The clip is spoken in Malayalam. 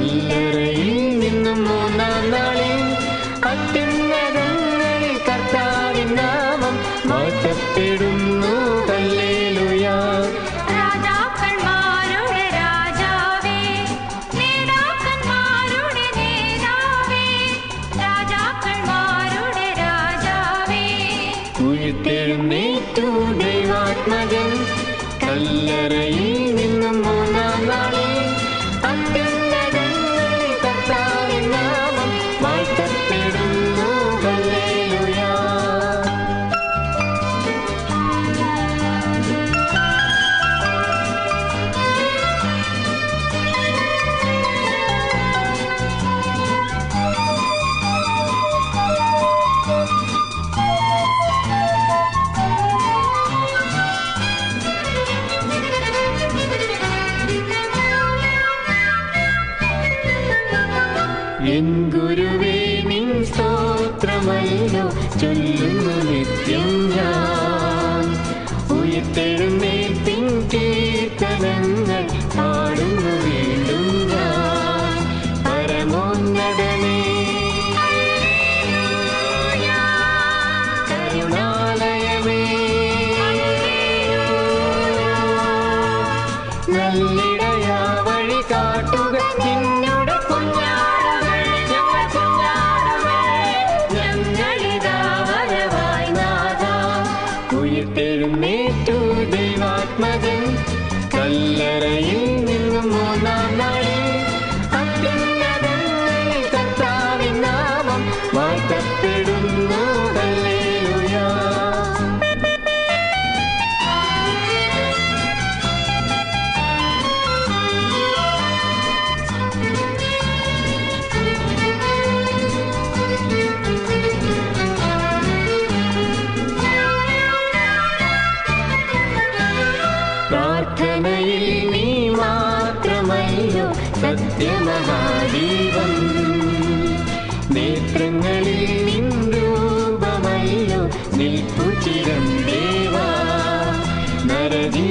കല്ലറയിൽ നിന്നും മൂന്നാം നാളിൽ അത്യുന്നതങ്ങളിൽ കർത്താവിൻ നാമം വാഴ്ത്തപ്പെടുന്നു. ഹല്ലേലൂയ. രാജാക്കന്മാരുടെ രാജാവേ, നേതാക്കന്മാരുടെ നേതാവേ, രാജാക്കന്മാരുടെ രാജാവേ. ഉയർത്തെഴുന്നേറ്റു ദൈവാത്മജൻ കല്ലറയിൽ നിന്നും മൂന്നാം നാളിൽ അത്യുന്നതങ്ങളിൽ കർത്താവിൻ നാമം വാഴ്ത്തപ്പെടുന്നു. ഹല്ലേലൂയ. എൻ ഗുരുവേ നിൻ സ്തോത്രമല്ലോ ചൊല്ലുന്നു നിത്യം ഞാൻ. ഉയർത്തെഴുന്നേൽപ്പിൻ കീർത്തനങ്ങൾ പാടുന്നു വീണ്ടും ഞാൻ. പരമോന്നതനേ കരുണാലയമേ, നല്ലിടയാ വഴി കാട്ടുക നിന്നുടെ കുഞ്ഞാടുകൾ ഞങ്ങൾ കുഞ്ഞാടുകൾ ഞങ്ങളിതാ വരവായി നാഥാ. ഉയർത്തെഴുന്നേറ്റു ദൈവാത്മജൻ കല്ലറയിൽ നിന്നും മൂന്നാം നാളിൽ അത്യുന്നതങ്ങളിൽ കർത്താവിൻ നാമം വാഴ്ത്തപ്പെടുന്നു. ഹല്ലേലൂയ. പ്രാർത്ഥനയിൽ നീ മാത്രമല്ലോ സത്യമഹാദീപം. നേത്രങ്ങളിൽ നിൻ രൂപമല്ലോ നിൽപ്പുചിരം ദേവാ. നരജീ